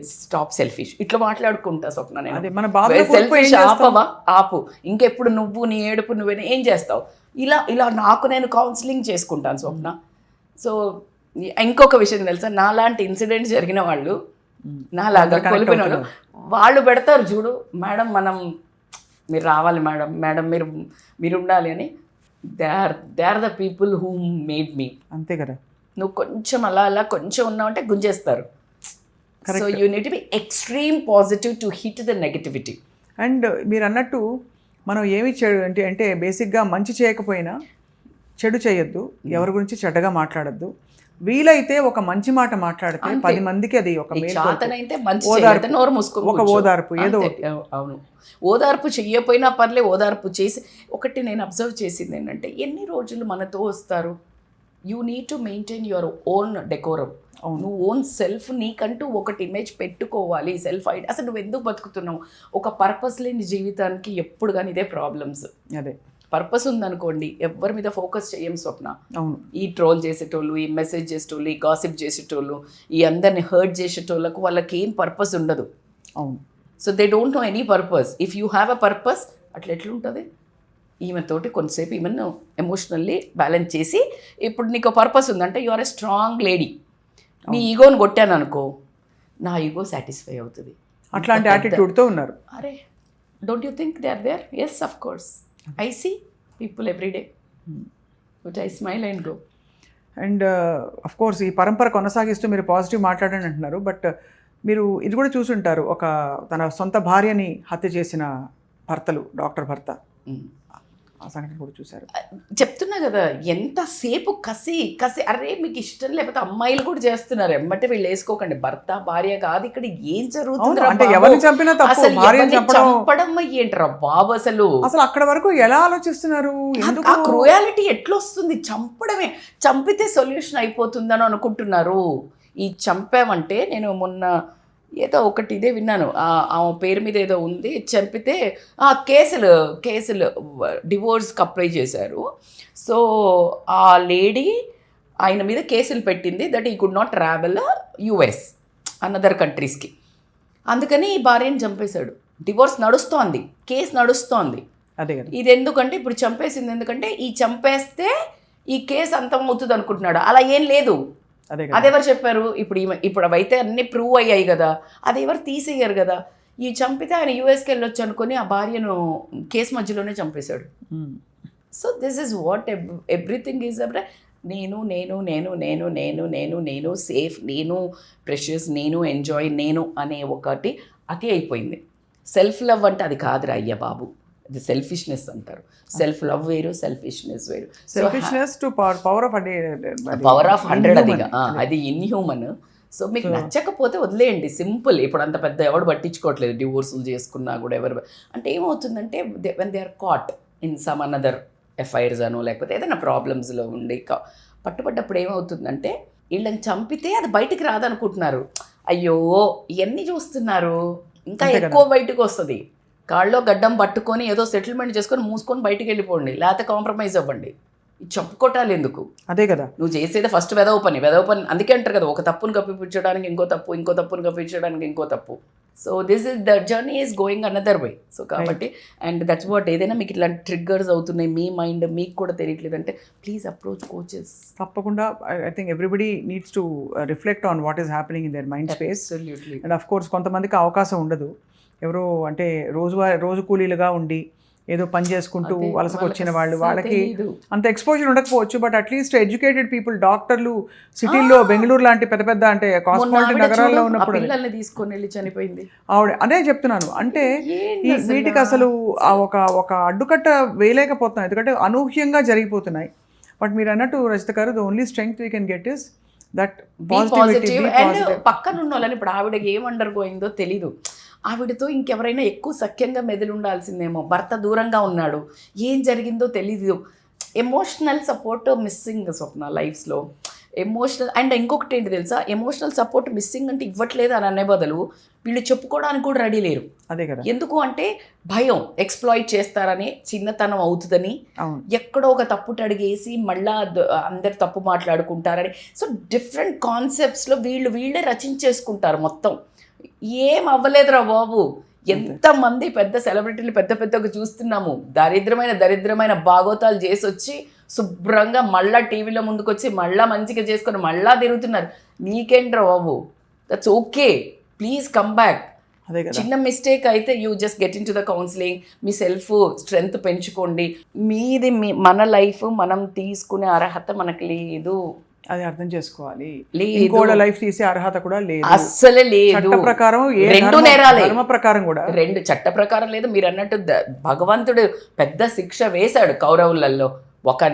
stop selfish. ఇట్లా మాట్లాడుకుంటా స్వప్న, నేను సెల్ఫిష్ ఆపవా, ఆపు. ఇంకెప్పుడు నువ్వు నీ ఏడుపు నువ్వే ఏం చేస్తావు? ఇలా నాకు నేను కౌన్సిలింగ్ చేసుకుంటాను స్వప్న. సో ఇంకొక విషయం తెలుసా, నాలాంటి ఇన్సిడెంట్ జరిగిన వాళ్ళు, నాలాగా కొలిపిన వాళ్ళు, వాళ్ళు పెడతారు చూడు, మేడం మీరు రావాలి మేడం, మేడం మీరు ఉండాలి అని. They are the people who made me. అంతే కదా. నువ్వు కొంచెం అలా కొంచెం ఉన్నావంటే గుంజేస్తారు. So you need to be extreme positive to hit the negativity. And మీరు అన్నట్టు మనం ఏమి చెడు అంటే బేసిక్గా మంచి చేయకపోయినా చెడు చేయొద్దు, ఎవరి గురించి చెడ్డగా మాట్లాడద్దు. వీలైతే ఒక మంచి మాట మాట్లాడితే 10 మందికి అది ఒక ఓదార్పు ఏదో. అవును, ఓదార్పు చెయ్యపోయినా పర్లే, ఓదార్పు చేసి. ఒకటి నేను అబ్జర్వ్ చేసింది ఏంటంటే, ఎన్ని రోజులు మనతో వస్తారు? You need to maintain your own decorum. నువ్వు ఓన్ సెల్ఫ్, నీకంటూ ఒకటి ఇమేజ్ పెట్టుకోవాలి, సెల్ఫ్ ఐడి. అసలు నువ్వు ఎందుకు బతుకుతున్నావు? ఒక పర్పస్ లేని జీవితానికి ఎప్పుడు కానీ ఇదే ప్రాబ్లమ్స్. అదే పర్పస్ ఉందనుకోండి, ఎవరి మీద ఫోకస్ చేయం స్వప్న. అవును, ఈ ట్రోల్ చేసేటోళ్ళు, ఈ మెసేజ్ చేసేటోళ్ళు, ఈ గాసిప్ చేసేటోళ్ళు, ఈ అందరిని హర్ట్ చేసేటోళ్ళకు వాళ్ళకి ఏం పర్పస్ ఉండదు. అవును. So they don't know any purpose. If you have a purpose, అట్లా ఎట్లుంటుంది? ఈమెతోటి కొంతసేపు ఈమెను ఎమోషనల్లీ బ్యాలెన్స్ చేసి, ఇప్పుడు నీకు పర్పస్ ఉందంటే you are a strong lady. నీ ఈగోని కొట్టాను అనుకో, నా ఈగో సాటిస్ఫై అవుతుంది. అట్లాంటి యాటిట్యూడ్తో ఉన్నారు. అరే don't you think they are there? Yes, of course. I see people every day, but I smile and go. And of course ఈ పరంపర కొనసాగిస్తూ మీరు పాజిటివ్ మాట్లాడండి అంటున్నారు, బట్ మీరు ఇది కూడా చూసుంటారు, ఒక తన సొంత భార్యని హత్య చేసిన భర్తలు, డాక్టర్ భర్త, ఆ సంఘటన కూడా చూశారు. చెప్తున్నా కదా, ఎంతసేపు కసి. అరే మీకు ఇష్టం లేకపోతే అమ్మాయిలు కూడా చేస్తున్నారు, ఎమ్మటే వీళ్ళు వేసుకోకండి. భర్త భార్య కాదు, ఇక్కడ ఏం జరుగుతుంది? చంపడం ఏంట్రా బాబు? అసలు అక్కడ వరకు ఎలా ఆలోచిస్తున్నారు? ఆ క్రూయాలిటీ ఎట్లా వస్తుంది? చంపడమే, చంపితే సొల్యూషన్ అయిపోతుందని అనుకుంటున్నారు. ఈ చంపామంటే, నేను మొన్న ఏదో ఒకటి ఇదే విన్నాను, ఆమె పేరు మీద ఏదో ఉంది, చంపితే కేసులు డివోర్స్కి అప్లై చేశారు. సో ఆ లేడీ ఆయన మీద కేసులు పెట్టింది, that he could not travel US another కంట్రీస్కి. అందుకని ఈ భార్యని చంపేశాడు. డివోర్స్ నడుస్తోంది, కేసు నడుస్తోంది. అదే ఇది ఎందుకంటే, ఇప్పుడు చంపేసింది ఎందుకంటే, ఈ చంపేస్తే ఈ కేసు అంతం అవుతుంది అనుకుంటున్నాడు. అలా ఏం లేదు. అదెవరు చెప్పారు? ఇప్పుడు అవైతే అన్ని ప్రూవ్ అయ్యాయి కదా, అది ఎవరు తీసేయరు కదా. ఈ చంపితే ఆయన యూఎస్కి వెళ్ళొచ్చు అనుకుని ఆ భార్యను కేసు మధ్యలోనే చంపేశాడు. So this is what everything is నేను నేను నేను నేను నేను నేను నేను సేఫ్, నేను ప్రెషియస్, నేను ఎంజాయ్, నేను అనే ఒకటి అతి అయిపోయింది. సెల్ఫ్ లవ్ అంటే అది కాదురా అయ్య బాబు, అది సెల్ఫిష్నెస్ అంటారు. సెల్ఫ్ లవ్ వేరు, సెల్ఫిష్నెస్ వేరు. సెల్ఫిష్నెస్ టు పవర్ ఆఫ్ 100 అది ఇన్హ్యూమన్. సో మీకు నచ్చకపోతే వదిలేయండి, సింపుల్. ఇప్పుడు అంత పెద్ద ఎవడు పట్టించుకోవట్లేదు, డివోర్సులు చేసుకున్నా కూడా ఎవరు. అంటే ఏమవుతుందంటే, when they are caught in some another FIRs అనో లేకపోతే ఏదైనా ప్రాబ్లమ్స్లో ఉండి పట్టుబడ్డప్పుడు ఏమవుతుందంటే, వీళ్ళని చంపితే అది బయటికి రాదనుకుంటున్నారు. అయ్యో ఇవన్నీ చూస్తున్నారు, ఇంకా ఎక్కువ బయటకు వస్తుంది. కాళ్ళలో గడ్డం పట్టుకొని ఏదో సెటిల్మెంట్ చేసుకొని మూసుకొని బయటికి వెళ్ళిపోండి, లేకపోతే కాంప్రమైజ్ అవ్వండి. చెప్పుకోటాలి ఎందుకు? అదే కదా నువ్వు చేసేది ఫస్ట్ వెదవ పని. అందుకే అంటారు కదా, ఒక తప్పును కప్పిపుచ్చడానికి ఇంకో తప్పు, ఇంకో తప్పును కప్పించడానికి ఇంకో తప్పు. So this is the journey is going another way. So కాబట్టి అండ్ దట్స్ వాట్, ఏదైనా మీకు ఇట్లాంటి ట్రిగ్గర్స్ అవుతున్నాయి మీ మైండ్ మీకు కూడా తెలియట్లేదు అంటే ప్లీజ్ అప్రోచ్ కోచెస్. తప్పకుండా I think everybody needs to reflect on what is happening in their mind space. Absolutely. And of course కొంతమందికి అవకాశం ఉండదు, ఎవరో అంటే రోజు కూలీలుగా ఉండి ఏదో పని చేసుకుంటూ అదే, వలసకు వచ్చిన వాళ్ళకి వాళ్ళకి తెలీదు. అంత ఎక్స్పోజర్ ఉండకపోవచ్చు, బట్ అట్లీస్ట్ ఎడ్యుకేటెడ్ పీపుల్, డాక్టర్లు సిటీల్లో బెంగళూరు లాంటి పెద్ద పెద్ద అంటే మొన్న కాస్మోపాలిటన్ ఆవిడ నగరాల్లో చూడు, ఆ ఉన్నప్పుడు పిల్లల్ని తీసుకొని వెళ్ళి చనిపోయింది. ఆవిడ అదే చెప్తున్నాను. అంటే ఏంటి ఈ అసలు? వీటికి అసలు ఆ ఒక అడ్డుకట్ట వేయలేకపోతున్నాయి, ఎందుకంటే అనూహ్యంగా జరిగిపోతున్నాయి. బట్ మీరు అన్నట్టు రజిత గారు, the only strength we can get is that positive. And పక్కన ఉన్న వాళ్ళని ఇప్పుడు ఆవిడకి ఏం అండర్ గోయిందో తెలీదు. ఆవిడతో ఇంకెవరైనా ఎక్కువ సఖ్యంగా మెదిలి ఉండాల్సిందేమో, భర్త దూరంగా ఉన్నాడు, ఏం జరిగిందో తెలీదు. ఎమోషనల్ సపోర్ట్ మిస్సింగ్ స్వప్న లైఫ్స్లో. ఎమోషనల్ అండ్ ఇంకొకటి ఏంటి తెలుసా, ఎమోషనల్ సపోర్ట్ మిస్సింగ్ అంటే ఇవ్వట్లేదు అని అనే బదులు వీళ్ళు చెప్పుకోవడానికి కూడా రెడీ లేరు. అదే కదా, ఎందుకు అంటే భయం, ఎక్స్ప్లాయిట్ చేస్తారని, చిన్నతనం అవుతుందని, అవును ఎక్కడో ఒక తప్పుట అడిగేసి మళ్ళా అందరు తప్పు మాట్లాడుకుంటారని. సో డిఫరెంట్ కాన్సెప్ట్స్లో వీళ్ళే రచించేసుకుంటారు మొత్తం. ఏం అవ్వలేదురా బాబు, ఎంతమంది పెద్ద సెలబ్రిటీలు పెద్దగా చూస్తున్నాము, దరిద్రమైన భాగోతాలు చేసి వచ్చి శుభ్రంగా మళ్ళా టీవీలో ముందుకు వచ్చి మళ్ళా మంచిగా చేసుకొని మళ్ళా తిరుగుతున్నారు. మీకేంట్రా బాబు, that's okay, please come back. అదే కదా, చిన్న మిస్టేక్ అయితే you just get in to the counselling, మీ సెల్ఫ్ స్ట్రెంగ్త్ పెంచుకోండి. మన లైఫ్ మనం తీసుకునే అర్హత మనకు లేదు, అది అర్థం చేసుకోవాలి. లేదు. ఇంకోళ్ళ లైఫ్ తీసే అర్హత కూడా లేదు, అస్సలే లేదు. చట్ట ప్రకారం రెండు నేరాలే, ధర్మ ప్రకారం కూడా రెండు చట్ట ప్రకారం లేదు. మీరు అన్నట్టు భగవంతుడు పెద్ద శిక్ష వేశాడు కౌరవులలో. ఒక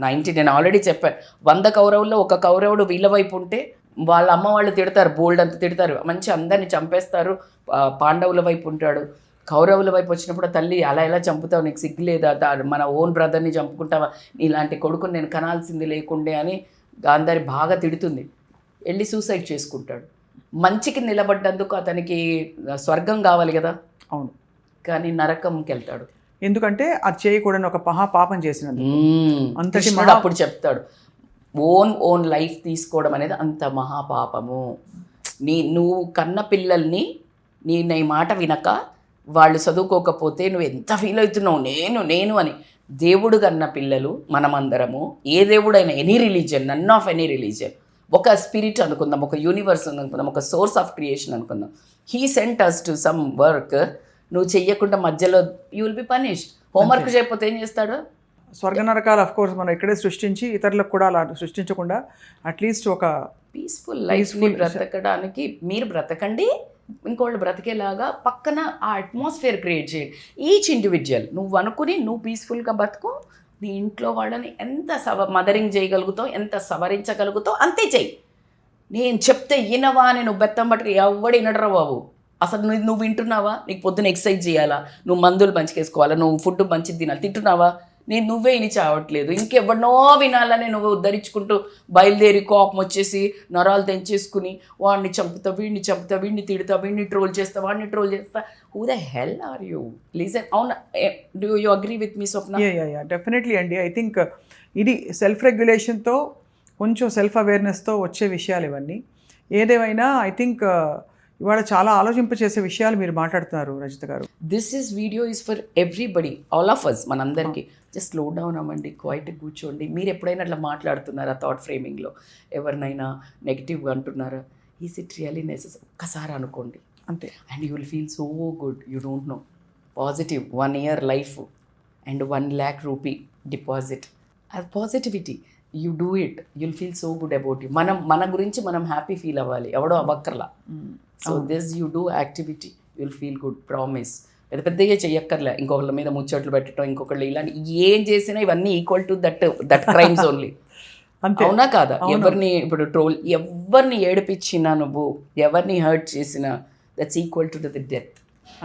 90, నేను ఆల్రెడీ చెప్పాను, 100 కౌరవుల్లో ఒక కౌరవుడు వీళ్ళ వైపు ఉంటే వాళ్ళ అమ్మ వాళ్ళు తిడతారు, బోల్డ్ అంత తిడతారు, మంచి అందరిని చంపేస్తారు. పాండవుల వైపు ఉంటాడు. కౌరవుల వైపు వచ్చినప్పుడు తల్లి అలా ఎలా చంపుతావు, నీకు సిగ్గు లేదా, మన ఓన్ బ్రదర్ని చంపుకుంటావా, ఇలాంటి కొడుకుని నేను కనాల్సింది లేకుండే అని గాంధారి బాగా తిడుతుంది. వెళ్ళి సూసైడ్ చేసుకుంటాడు. మంచికి నిలబడ్డందుకు అతనికి స్వర్గం కావాలి కదా, అవును, కానీ నరకంకి వెళ్తాడు. ఎందుకంటే అది చేయకూడని ఒక పాపం చేసినందుకు. అంతటి కృష్ణుడు అప్పుడు చెప్తాడు, ఓన్ లైఫ్ తీసుకోవడం అనేది అంత మహాపాపము. నువ్వు కన్న పిల్లల్ని నీ మాట వినక వాళ్ళు చదువుకోకపోతే నువ్వు ఎంత ఫీల్ అవుతున్నావు, నేను అని. దేవుడు కన్న పిల్లలు మనమందరము, ఏ దేవుడైనా, any religion, none of any religion, ఒక స్పిరిట్ అనుకుందాం, ఒక యూనివర్స్ అనుకుందాం, ఒక సోర్స్ ఆఫ్ క్రియేషన్ అనుకుందాం. He sent us to some work. నువ్వు చెయ్యకుండా మధ్యలో you will be punished. Homework చేయకపోతే ఏం చేస్తాడు? స్వర్గ నరకాలు అఫ్ కోర్స్ మనం ఇక్కడే సృష్టించి ఇతరులకు కూడా అలా సృష్టించకుండా అట్లీస్ట్ ఒక పీస్ఫుల్ లైఫ్ని బ్రతకడానికి మీరు బ్రతకండి, ఇంకోళ్ళు బ్రతికేలాగా పక్కన ఆ అట్మాస్ఫియర్ క్రియేట్ చేయండి. ఈచ్ ఇండివిజువల్ నువ్వు అనుకుని నువ్వు పీస్ఫుల్గా బతుకు. నీ ఇంట్లో వాళ్ళని ఎంత మదరింగ్ చేయగలుగుతావు, ఎంత సవరించగలుగుతావు అంతే చెయ్యి. నేను చెప్తే వినవా అని నువ్వు బెత్తం పట్టుకు ఎవడు వినడరా బాబు. అసలు నువ్వు వింటున్నావా? నీకు పొద్దున్న ఎక్సర్సైజ్ చేయాలా, నువ్వు మందులు మంచిగా నువ్వు ఫుడ్ మంచిది తినాలి, తింటున్నావా? నువ్వే ఇని చావట్లేదు, ఇంకెవరినో వినాలని నువ్వు ఉద్ధరించుకుంటూ బయలుదేరి కోపం వచ్చేసి నరాలు తెంచేసుకుని వాడిని చంపుతా, వీడిని తిడతా, వీడిని ట్రోల్ చేస్తా, వాడిని ట్రోల్ చేస్తా. Who the hell are you? Listen. అవునా, do you agree with me Swapna? Yeah definitely అండి. ఐ థింక్ ఇది సెల్ఫ్ రెగ్యులేషన్తో, కొంచెం సెల్ఫ్ అవేర్నెస్తో వచ్చే విషయాలు ఇవన్నీ. ఏదేమైనా ఐ థింక్ ఇవాళ చాలా ఆలోచింపచేసే విషయాలు మీరు మాట్లాడుతున్నారు Rajitha garu. This is video is for everybody, all of us, మనందరికీ. జస్ట్ స్లో డౌన్ అవ్వండి, క్వైట్ కూర్చోండి. మీరు ఎప్పుడైనా అట్లా మాట్లాడుతున్నారా థాట్ ఫ్రేమింగ్లో, ఎవరినైనా నెగిటివ్గా అంటున్నారా, ఈజ్ ఇట్ రియలీ నెసెసరీ? ఒక్కసారి అనుకోండి అంతే, and you will feel so good. You don't know, positive 1 year life and 1 lakh rupee deposit. అది positivity. You do it, you'll feel so good about you. మన గురించి మనం హ్యాపీ ఫీల్ అవ్వాలి, ఎవడో అవ్వక్కర్లా. So this you do activity, you'll feel good, promise. పెద్దగా చెయ్యక్కర్లే, ఇంకొకళ్ళ మీద ముచ్చట్లు పెట్టడం, ఇంకొకళ్ళు ఇలాంటి ఏం చేసినా ఇవన్నీ equal to that crimes only. అవునా కాదా? ఎవరిని ఇప్పుడు ఎవరిని ఏడిపించినా, నువ్వు ఎవరిని హర్ట్ చేసినా, that's equal to the death.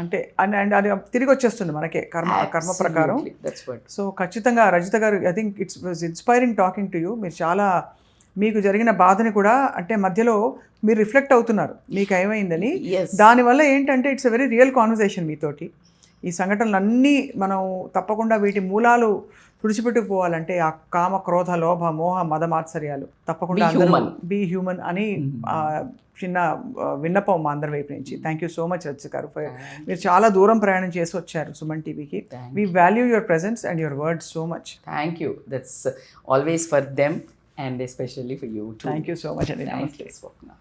అంటే అండ్ అది తిరిగి వచ్చేస్తుంది మనకే కర్మ ప్రకారం. సో ఖచ్చితంగా రజిత గారు, I think it's was inspiring talking to you. మీరు చాలా మీకు జరిగిన బాధని కూడా అంటే మధ్యలో మీరు రిఫ్లెక్ట్ అవుతున్నారు మీకు ఏమైందని. దానివల్ల ఏంటంటే it's a very real conversation మీతోటి. ఈ సంఘటనలన్నీ మనం తప్పకుండా వీటి మూలాలు తుడిచిపెట్టుకుపోవాలంటే ఆ కామ క్రోధ లోభ మోహ మద మాత్సర్యాలు తప్పకుండా Be human. బీ హ్యూమన్ అని చిన్న విన్నపం మా అందరి వైపు నుంచి. Thank you so much Rachitha గారు. మీరు చాలా దూరం ప్రయాణం చేసి వచ్చారు సుమన్ టీవీకి. We value your presence and your words so much. Thank you. That's always for them and especially for you too. Thank you so much. Thank you, Swapna.